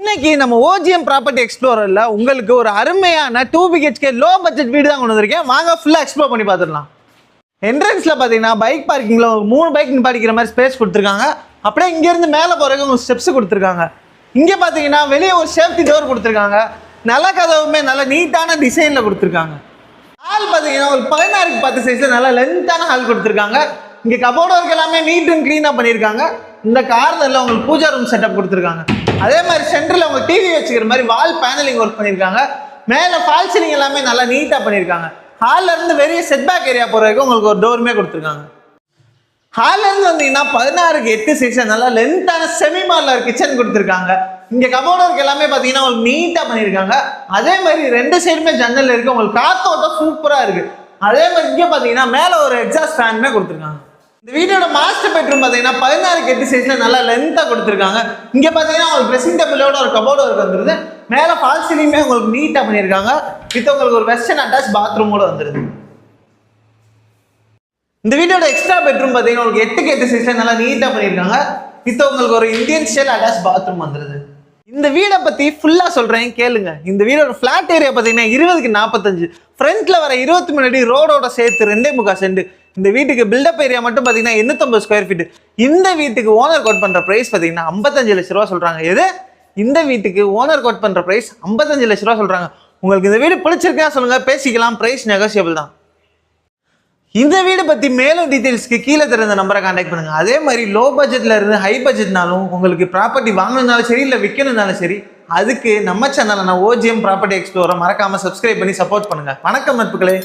இன்னைக்கு நம்ம ஓஜிஎம் ப்ராப்பர்ட்டி எக்ஸ்ப்ளோரர்ல உங்களுக்கு ஒரு அருமையான 2 BHK லோ பட்ஜெட் வீடு தான் கொண்டு வந்திருக்கேன். வாங்க ஃபுல்லா எக்ஸ்ப்ளோர் பண்ணி பார்த்துடலாம். என்ட்ரன்ஸ்ல பாத்தீங்கன்னா பைக் பார்க்கிங்ல ஒரு 3 பைக் நிப்பாட்டிக்கிற மாதிரி ஸ்பேஸ் கொடுத்துருக்காங்க. அப்படியே இங்க இருந்து மேல போறதுக்கு உங்களுக்கு ஸ்டெப்ஸ் கொடுத்துருக்காங்க. இங்க பாத்தீங்கன்னா வெளியே ஒரு சேஃப்டி டோர் கொடுத்துருக்காங்க. நல்ல கதவுமே நல்ல நீட்டான டிசைன்ல கொடுத்துருக்காங்க. ஹால் பாத்தீங்கன்னா ஒரு 16க்கு 10 சைஸ்ல நல்ல லென்த்தான ஹால் கொடுத்துருக்காங்க. இங்க கபோர்டு ஒர்க் எல்லாமே நீட் அண்ட் கிளீனா பண்ணிருக்காங்க. இந்த கார்னர்ல உங்களுக்கு பூஜா ரூம் செட்டப் கொடுத்துருக்காங்க. அதே மாதிரி சென்டர்ல உங்க டிவி வச்சுக்கிற மாதிரி வால் பேனலிங் ஒர்க் பண்ணிருக்காங்க. மேல ஃபால் சீலிங் எல்லாமே நல்லா நீட்டா பண்ணிருக்காங்க. ஹால்ல இருந்து வெளியே செட்பேக் ஏரியா போறதுக்கு உங்களுக்கு ஒரு டோருமே கொடுத்துருக்காங்க. ஹால்ல இருந்து வந்தீங்கன்னா 16க்கு 8 சைஸ்ல நல்லா லென்த்தான செமி மாடலர் கிச்சன் கொடுத்துருக்காங்க. இங்க கபோர்டு ஒர்க் எல்லாமே பாத்தீங்கன்னா உங்களுக்கு நீட்டா பண்ணிருக்காங்க. அதே மாதிரி 2 சைடுமே ஜன்னல் இருக்கு. உங்களுக்கு காத்தோட்டம் சூப்பரா இருக்கு. அதே மாதிரி இங்க பாத்தீங்கன்னா மேல ஒரு எக்ஸாஸ்ட் ஃபேனுமே கொடுத்துருக்காங்க. இந்த வீட்டோட மாஸ்டர் பெட்ரூம் பாத்தீங்கன்னா 16க்கு 8 சைஸ்ல நல்லா லென்த்தா கொடுத்துருக்காங்க. இங்க பாத்தீங்கன்னா உங்களுக்கு ட்ரெஸ்ஸிங் டேபிளோட ஒரு கபோர்டு ஒர்க் வந்துருது. மேல ஃபால் சீலிங்குமே உங்களுக்கு நீட்டா பண்ணிருக்காங்க. வித் உங்களுக்கு ஒரு வெஸ்டர்ன் அட்டாச் பாத்ரூமோட வந்துருது. இந்த வீட்டோட எக்ஸ்ட்ரா பெட்ரூம் பாத்தீங்கன்னா உங்களுக்கு 8க்கு 8 சைஸ்ல நல்லா நீட்டா பண்ணிருக்காங்க. வித் உங்களுக்கு ஒரு இந்தியன் ஸ்டைல் அட்டாச் பாத்ரூம் வந்துருது. இந்த வீடை பத்தி ஃபுல்லா சொல்றேன் கேளுங்க. இந்த வீடோட பிளாட் ஏரியா பாத்தீங்கன்னா 20க்கு 45, ஃப்ரண்ட்ல வர 23 அடி ரோடோட சேர்த்து 2.25 சென்ட். இந்த வீட்டுக்கு பில்டப் ஏரியா மட்டும் பாத்தீங்கன்னா 850 ஸ்கொயர் ஃபீட். இந்த வீட்டுக்கு ஓனர் கோட் பண்ற பிரைஸ் பாத்தீங்கன்னா 55 லட்சம் ரூபா சொல்றாங்க. எது இந்த வீட்டுக்கு ஓனர் கோட் பண்ற பிரைஸ் 55 லட்சம் ரூபா சொல்றாங்க. உங்களுக்கு இந்த வீடு பிடிச்சிருக்கா சொல்லுங்க, பேசிக்கலாம். பிரைஸ் நெகோசியபிள் தான். இந்த வீடு பத்தி மேலும் டீடைல்ஸ்க்கு கீழே தெரிந்த நம்பரை கான்டாக்ட் பண்ணுங்க. அதே மாதிரி லோ பட்ஜெட்ல இருந்து ஹை பட்ஜெட்னாலும் உங்களுக்கு ப்ராப்பர்ட்டி வாங்கணும்னாலும் சரி, இல்லை விற்கணும்னாலும் சரி, அதுக்கு நம்ம சேனலை நான் ஓஜிஎம் ப்ராப்பர்ட்டி எக்ஸ்ப்ளோரை மறக்காம சப்ஸ்கிரைப் பண்ணி சப்போர்ட் பண்ணுங்க. வணக்கம் நட்புகளே.